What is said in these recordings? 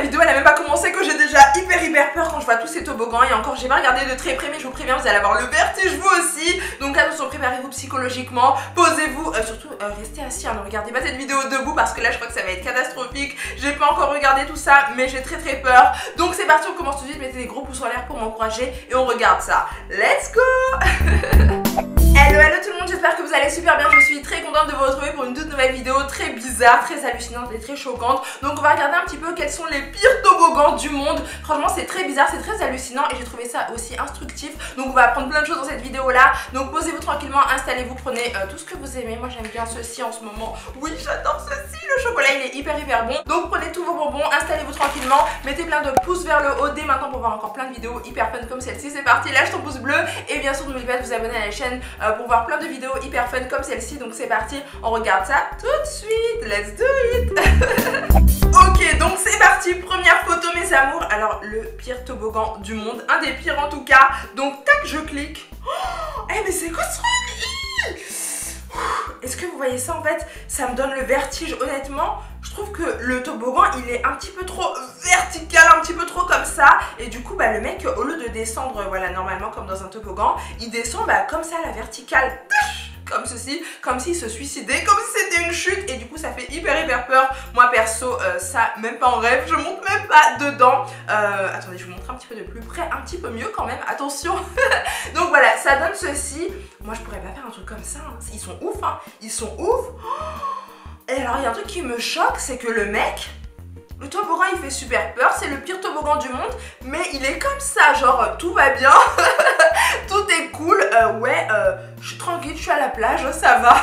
vidéo elle a même pas commencé que j'ai déjà hyper peur quand je vois tous ces toboggans. Et encore j'ai pas regardé de très près, mais je vous préviens, vous allez avoir le vertige vous aussi. Donc attention, préparez-vous psychologiquement, posez-vous, surtout restez assis, hein, ne regardez pas cette vidéo debout parce que là je crois que ça va être catastrophique. J'ai pas encore regardé tout ça mais j'ai très peur. Donc c'est parti, on commence tout de suite, mettez des gros pouces en l'air pour m'encourager et on regarde ça. Let's go. Hello tout le monde, j'espère que vous allez super bien. Je suis très contente de vous retrouver pour une toute nouvelle vidéo très bizarre, très hallucinante et très choquante. Donc on va regarder un petit peu quels sont les pires toboggans du monde. Franchement c'est très bizarre, c'est très hallucinant et j'ai trouvé ça aussi instructif. Donc on va apprendre plein de choses dans cette vidéo là. Donc posez-vous tranquillement, installez-vous, prenez tout ce que vous aimez. Moi j'aime bien ceci en ce moment. Oui, j'adore ceci, le chocolat il est hyper bon. Donc prenez tous vos bonbons, installez-vous tranquillement, mettez plein de pouces vers le haut dès maintenant pour voir encore plein de vidéos hyper fun comme celle-ci. C'est parti, lâche ton pouce bleu et bien sûr n'oubliez pas de vous abonner à la chaîne pour voir plein de vidéos hyper fun comme celle-ci. Donc c'est parti, on regarde ça tout de suite. Let's do it. Ok, donc c'est parti, première photo mes amours. Alors le pire toboggan du monde, un des pires en tout cas. Donc tac, je clique. Oh, mais c'est quoi ce truc? Est-ce que vous voyez ça en fait? Ça me donne le vertige honnêtement. Je trouve que le toboggan il est un petit peu trop vertical, un petit peu trop comme ça. Et du coup le mec au lieu de descendre voilà normalement comme dans un toboggan, il descend comme ça à la verticale. Comme ceci, comme s'il se suicidait, comme si c'était une chute. Et du coup ça fait hyper peur. Moi perso ça même pas en rêve, je monte même pas dedans. Attendez, je vous montre un petit peu de plus près, un petit peu mieux quand même, attention. Donc voilà, ça donne ceci. Moi je pourrais pas faire un truc comme ça, hein. Ils sont ouf hein, ils sont ouf. Et alors il y a un truc qui me choque, c'est que le mec, le toboggan il fait super peur, c'est le pire toboggan du monde, mais il est comme ça, genre tout va bien, tout est cool, je suis tranquille, je suis à la plage, ça va.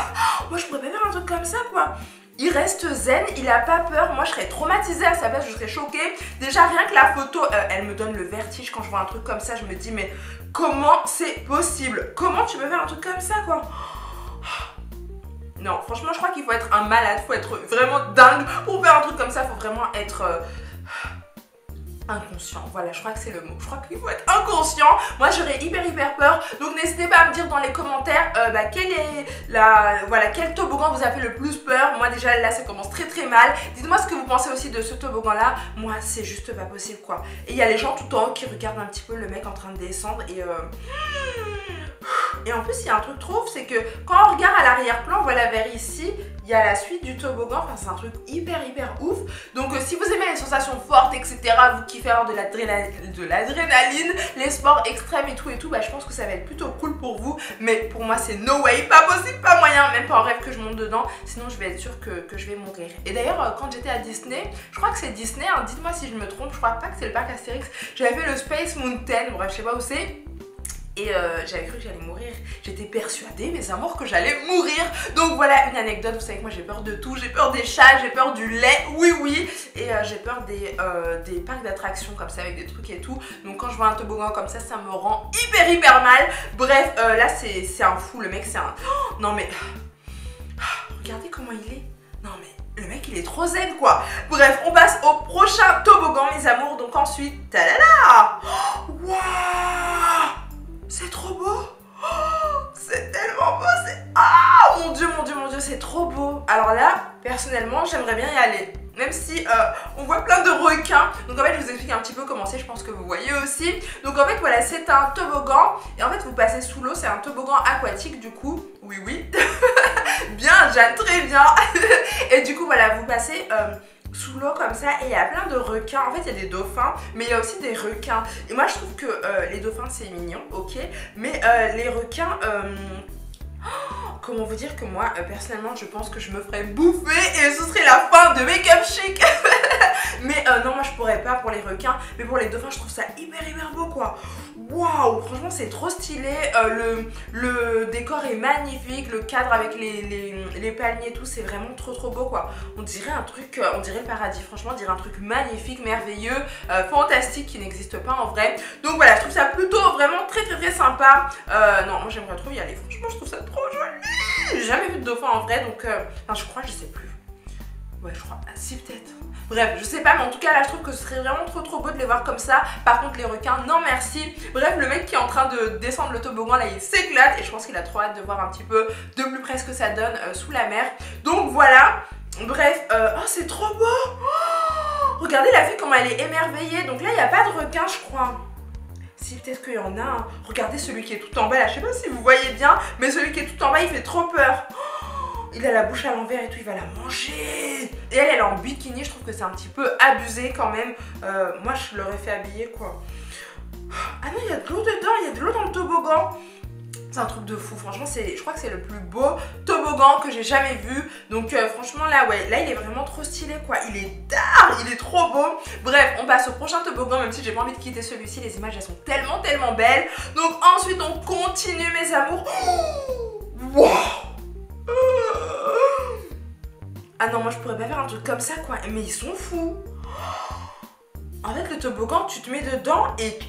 Moi je pourrais pas faire un truc comme ça quoi. Il reste zen, il a pas peur, moi je serais traumatisée à sa place, je serais choquée. Déjà rien que la photo, elle me donne le vertige quand je vois un truc comme ça, je me dis mais comment c'est possible? Comment tu peux faire un truc comme ça quoi? Non, franchement, je crois qu'il faut être un malade, faut être vraiment dingue pour faire un truc comme ça, faut vraiment être inconscient. Voilà, je crois que c'est le mot. Je crois qu'il faut être inconscient. Moi, j'aurais hyper peur. Donc, n'hésitez pas à me dire dans les commentaires quel toboggan vous a fait le plus peur. Moi, déjà, là, ça commence très mal. Dites-moi ce que vous pensez aussi de ce toboggan-là. Moi, c'est juste pas possible, quoi. Et il y a les gens tout en haut qui regardent un petit peu le mec en train de descendre et en plus, il y a un truc trop ouf, c'est que quand on regarde à l'arrière-plan, voilà vers ici, il y a la suite du toboggan. Enfin, c'est un truc hyper ouf. Donc, si vous aimez les sensations fortes, etc., vous kiffez avoir de l'adrénaline, les sports extrêmes et tout, je pense que ça va être plutôt cool pour vous. Mais pour moi, c'est no way, pas possible, pas moyen, même pas en rêve que je monte dedans. Sinon, je vais être sûre que je vais mourir. Et d'ailleurs, quand j'étais à Disney, je crois que c'est Disney, hein, dites-moi si je me trompe, je crois pas que c'est le parc Astérix. J'avais fait le Space Mountain, bref, je sais pas où c'est. Et j'avais cru que j'allais mourir. J'étais persuadée, mes amours, que j'allais mourir. Donc voilà une anecdote. Vous savez que moi j'ai peur de tout. J'ai peur des chats, j'ai peur du lait, oui. Et j'ai peur des parcs d'attractions comme ça avec des trucs et tout. Donc quand je vois un toboggan comme ça me rend hyper mal. Bref, là c'est un fou. Le mec c'est un... Oh, non mais... Regardez comment il est. Non mais... Le mec il est trop zen quoi. Bref, on passe au prochain toboggan mes amours. Donc ensuite, tadada. Waouh, c'est trop beau. C'est tellement beau, c'est... Ah mon dieu, c'est trop beau. Alors là, personnellement, j'aimerais bien y aller. Même si on voit plein de requins. Donc en fait, je vous explique un petit peu comment c'est, je pense que vous voyez aussi. Donc en fait, voilà, c'est un toboggan. Et en fait, vous passez sous l'eau, c'est un toboggan aquatique du coup. Oui. Bien, Jeanne, très bien. Et du coup, voilà, vous passez... sous l'eau comme ça et il y a plein de requins. En fait il y a des dauphins mais il y a aussi des requins et moi je trouve que les dauphins c'est mignon, ok, mais les requins comment vous dire que moi personnellement je pense que je me ferais bouffer et ce serait la fin de Make Up Chic. Mais non, moi je pourrais pas pour les requins, mais pour les dauphins je trouve ça hyper beau quoi. Waouh, franchement c'est trop stylé. Le décor est magnifique, le cadre avec les palmiers et tout, c'est vraiment trop beau quoi. On dirait un truc, on dirait le paradis, franchement on dirait un truc magnifique, merveilleux, fantastique qui n'existe pas en vrai. Donc voilà, je trouve ça plutôt vraiment très sympa. Non, moi j'aimerais trop y aller, franchement je trouve ça trop joli. J'ai jamais vu de dauphin en vrai, donc enfin je crois, je sais plus. Ouais, je crois, si peut-être. Bref, je sais pas, mais en tout cas là je trouve que ce serait vraiment trop beau de les voir comme ça. Par contre les requins, non merci. Bref, le mec qui est en train de descendre le toboggan là, il s'éclate et je pense qu'il a trop hâte de voir un petit peu de plus près ce que ça donne sous la mer. Donc voilà. Bref, oh c'est trop beau. Oh, Regardez la fille comment elle est émerveillée. Donc là, il n'y a pas de requin, je crois. Si, peut-être qu'il y en a un. Regardez celui qui est tout en bas là. Je sais pas si vous voyez bien, mais celui qui est tout en bas, il fait trop peur. Il a la bouche à l'envers et tout, il va la manger. Et elle est en bikini, je trouve que c'est un petit peu abusé quand même. Moi, je l'aurais fait habiller quoi. Ah non, il y a de l'eau dedans, il y a de l'eau dans le toboggan. C'est un truc de fou, franchement, je crois que c'est le plus beau toboggan que j'ai jamais vu. Donc franchement là, ouais, là il est vraiment trop stylé quoi. Il est tard, il est trop beau. Bref, on passe au prochain toboggan, même si j'ai pas envie de quitter celui-ci. Les images, elles sont tellement, tellement belles. Donc ensuite, on continue mes amours. Wow. Ah non, moi je pourrais pas faire un truc comme ça quoi. Mais ils sont fous. En fait, le toboggan, tu te mets dedans et...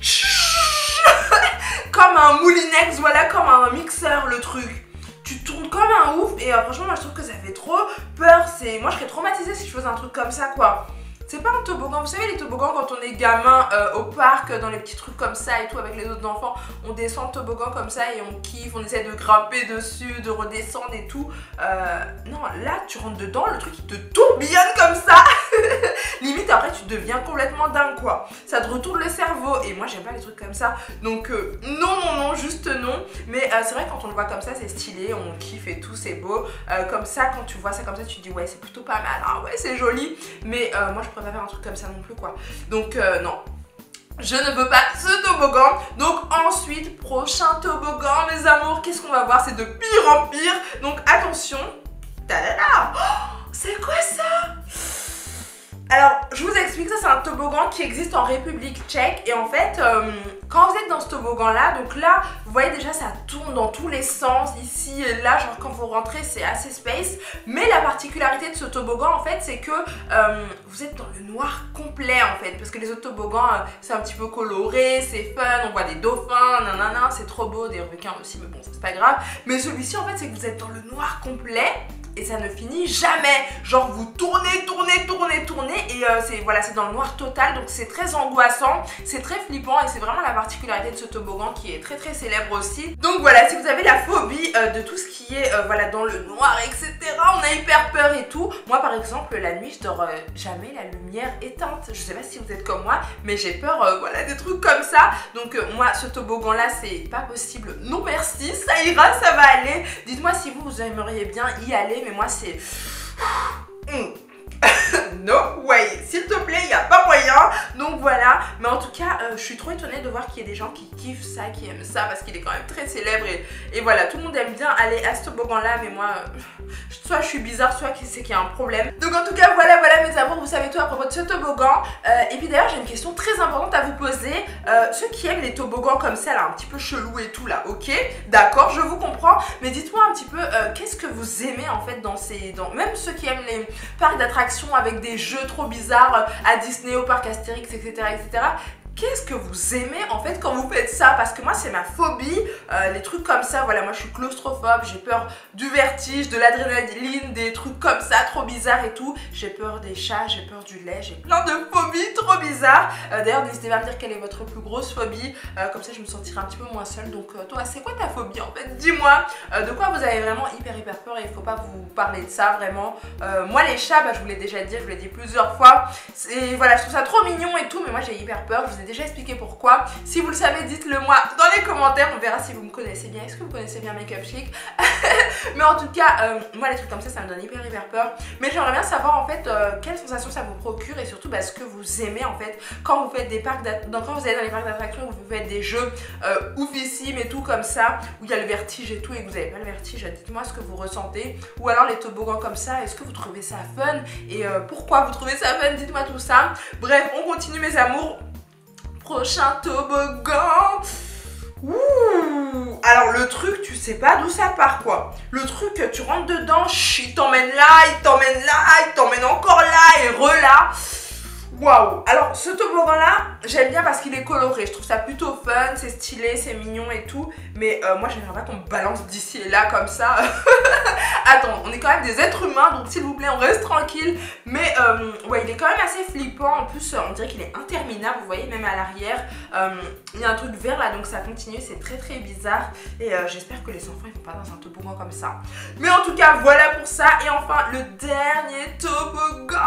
comme un moulinex, voilà, comme un mixeur le truc. Tu tournes comme un ouf et franchement moi je trouve que ça fait trop peur. Moi je serais traumatisée si je faisais un truc comme ça quoi. C'est pas un toboggan, vous savez les toboggans quand on est gamin au parc, dans les petits trucs comme ça et tout avec les autres enfants, on descend le toboggan comme ça et on kiffe, on essaie de grimper dessus, de redescendre et tout. Non, là tu rentres dedans, le truc il te tourbillonne comme ça. Limite après tu deviens complètement dingue quoi. Ça te retourne le cerveau et moi j'aime pas les trucs comme ça. Donc non, non, non, juste non. Mais c'est vrai que quand on le voit comme ça c'est stylé, on kiffe et tout, c'est beau. Comme ça quand tu vois ça comme ça tu te dis ouais c'est plutôt pas mal, hein, ouais c'est joli. Mais moi je pourrais pas faire un truc comme ça non plus quoi. Donc non. Je ne veux pas ce toboggan. Donc ensuite, prochain toboggan mes amours, qu'est-ce qu'on va voir? C'est de pire en pire. Donc attention. Tadada! Oh, c'est quoi ça? Alors, je vous explique, ça c'est un toboggan qui existe en République tchèque et en fait, quand vous êtes dans ce toboggan là, donc là, vous voyez déjà ça tourne dans tous les sens, ici et là, genre quand vous rentrez c'est assez space, mais la particularité de ce toboggan en fait c'est que vous êtes dans le noir complet en fait, parce que les autres toboggans c'est un petit peu coloré, c'est fun, on voit des dauphins, nanana, c'est trop beau, des requins aussi, mais bon ça c'est pas grave, mais celui-ci en fait c'est que vous êtes dans le noir complet. Et ça ne finit jamais. Genre vous tournez, tournez, tournez, tournez et voilà, c'est dans le noir total. Donc c'est très angoissant, c'est très flippant et c'est vraiment la particularité de ce toboggan qui est très très célèbre aussi. Donc voilà, si vous avez la phobie de tout ce qui est voilà, dans le noir, etc. On a hyper peur et tout. Moi par exemple, la nuit, je dors jamais la lumière éteinte. Je sais pas si vous êtes comme moi, mais j'ai peur voilà, des trucs comme ça. Donc moi, ce toboggan là, c'est pas possible. Non merci, ça ira, ça va aller. Dites-moi si vous aimeriez bien y aller. Mais moi c'est... No way, s'il te plaît, il n'y a pas moyen. Donc voilà, mais en tout cas, je suis trop étonnée de voir qu'il y a des gens qui kiffent ça, qui aiment ça, parce qu'il est quand même très célèbre et voilà, tout le monde aime bien aller à ce toboggan là, mais moi, soit je suis bizarre, soit c'est qu'il y a un problème. Donc en tout cas, voilà mes amours, vous savez tout à propos de ce toboggan. Et puis d'ailleurs, j'ai une question très importante à vous poser. Ceux qui aiment les toboggans comme ça, là, un petit peu chelou et tout là, ok, d'accord, je vous comprends, mais dites-moi un petit peu, qu'est-ce que vous aimez en fait même ceux qui aiment les parcs d'attractions avec des jeux trop bizarres à Disney, au parc Astérix, etc. etc. Qu'est-ce que vous aimez en fait quand vous faites ça? Parce que moi c'est ma phobie, les trucs comme ça, voilà, moi je suis claustrophobe, j'ai peur du vertige, de l'adrénaline, des trucs comme ça, trop bizarres et tout. J'ai peur des chats, j'ai peur du lait, j'ai plein de phobies trop bizarres. D'ailleurs n'hésitez pas à me dire quelle est votre plus grosse phobie, comme ça je me sentirai un petit peu moins seule. Donc toi c'est quoi ta phobie en fait? Dis-moi, de quoi vous avez vraiment hyper peur et il faut pas vous parler de ça vraiment. Moi les chats, bah, je vous l'ai déjà dit, je vous l'ai dit plusieurs fois, et voilà, je trouve ça trop mignon et tout, mais moi j'ai hyper peur, je vous ai déjà expliqué pourquoi. Si vous le savez, dites-le moi dans les commentaires, on verra si vous me connaissez bien. Est-ce que vous connaissez bien Make Up Chic? Mais en tout cas, moi les trucs comme ça me donne hyper peur. Mais j'aimerais bien savoir en fait quelles sensations ça vous procure et surtout ce que vous aimez en fait quand vous faites des parcs quand vous allez dans les parcs d'attractions, où vous faites des jeux oufissimes et tout comme ça, où il y a le vertige et tout et que vous n'avez pas le vertige, dites-moi ce que vous ressentez. Ou alors les toboggans comme ça, est-ce que vous trouvez ça fun et pourquoi vous trouvez ça fun? Dites-moi tout ça. Bref, on continue mes amours. Prochain toboggan. Ouh. Alors le truc, tu sais pas d'où ça part quoi. Le truc, tu rentres dedans, il t'emmène là, il t'emmène là, il t'emmène encore là et là. Waouh. Alors ce toboggan là, j'aime bien parce qu'il est coloré. Je trouve ça plutôt fun, c'est stylé, c'est mignon et tout. Mais moi j'aimerais pas qu'on me balance d'ici et là comme ça. Attends, on est quand même des êtres humains, donc s'il vous plaît on reste tranquille. Mais ouais, il est quand même assez flippant. En plus on dirait qu'il est interminable, vous voyez, même à l'arrière il y a un truc vert là, donc ça continue. C'est très bizarre. Et j'espère que les enfants ils vont pas dans un toboggan comme ça. Mais en tout cas voilà pour ça. Et enfin le dernier toboggan.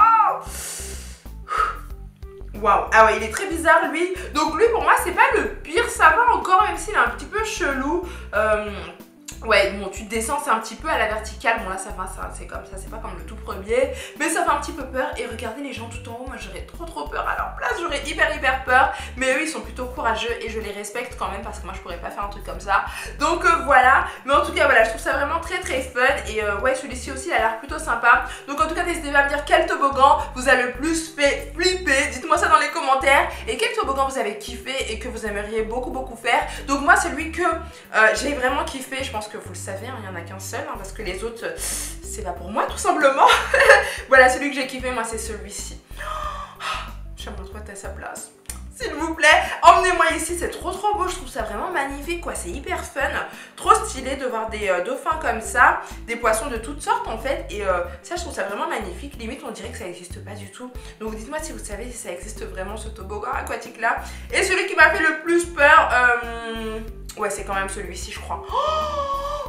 Waouh. Ah ouais, il est très bizarre lui. Donc lui pour moi c'est pas le pire, ça va encore même s'il est un petit peu chelou. Ouais, bon, tu descends, c'est un petit peu à la verticale. Bon, là, ça va, c'est comme ça, c'est pas comme le tout premier. Mais ça fait un petit peu peur. Et regardez les gens tout en haut, moi, j'aurais trop peur à leur place. J'aurais hyper peur. Mais eux, ils sont plutôt courageux et je les respecte quand même parce que moi, je pourrais pas faire un truc comme ça. Donc, voilà. Mais en tout cas, voilà, je trouve ça vraiment très fun. Et ouais, celui-ci aussi, il a l'air plutôt sympa. Donc, en tout cas, n'hésitez pas à me dire quel toboggan vous a le plus fait flipper. Dites-moi ça dans les commentaires. Et quel toboggan vous avez kiffé et que vous aimeriez beaucoup faire. Donc, moi, celui que j'ai vraiment kiffé, je pense que vous le savez, hein, il n'y en a qu'un seul, hein, parce que les autres, c'est pas pour moi tout simplement. Voilà, celui que j'ai kiffé, moi, c'est celui-ci. J'aimerais trop être à sa place. S'il vous plaît, emmenez-moi ici, c'est trop beau, je trouve ça vraiment magnifique, quoi, c'est hyper fun, trop stylé de voir des dauphins comme ça, des poissons de toutes sortes en fait, et ça je trouve ça vraiment magnifique, limite on dirait que ça n'existe pas du tout, donc dites-moi si vous savez si ça existe vraiment ce toboggan aquatique là, et celui qui m'a fait le plus peur, ouais c'est quand même celui-ci je crois.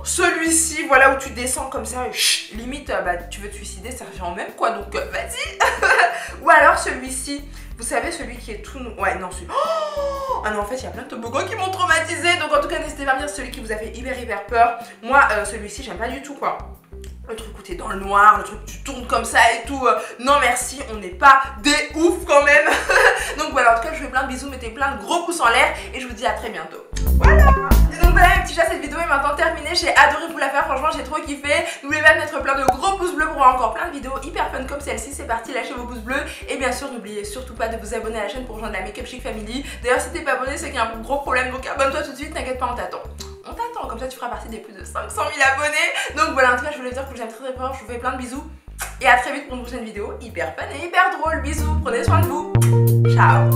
Celui-ci, voilà où tu descends comme ça, limite bah, tu veux te suicider, ça revient au même quoi, donc vas-y. Ou alors celui-ci, vous savez celui qui est tout... Ouais non celui... Ah non en fait il y a plein de toboggans qui m'ont traumatisé, donc en tout cas n'hésitez pas à me dire celui qui vous a fait hyper peur. Moi celui-ci j'aime pas du tout quoi. Le truc où t'es dans le noir, le truc où tu tournes comme ça et tout, non merci, on n'est pas des ouf quand même. Donc voilà, en tout cas je vous fais plein de bisous, mettez plein de gros pouces en l'air et je vous dis à très bientôt. Voilà. Et donc voilà mes petits chats, cette vidéo est maintenant terminée, j'ai adoré vous la faire, franchement j'ai trop kiffé. N'oubliez pas de mettre plein de gros pouces bleus pour voir encore plein de vidéos hyper fun comme celle-ci, c'est parti, lâchez vos pouces bleus. Et bien sûr n'oubliez surtout pas de vous abonner à la chaîne pour rejoindre la Makeup Chic Family. D'ailleurs si t'es pas abonné c'est qu'il y a un gros problème, donc abonne-toi tout de suite, t'inquiète pas on t'attend. On t'attend, comme ça tu feras partie des plus de 500 000 abonnés. Donc voilà, en tout cas je voulais vous dire que je vous aime très fort, je vous fais plein de bisous. Et à très vite pour une prochaine vidéo hyper fun et hyper drôle. Bisous, prenez soin de vous. Ciao.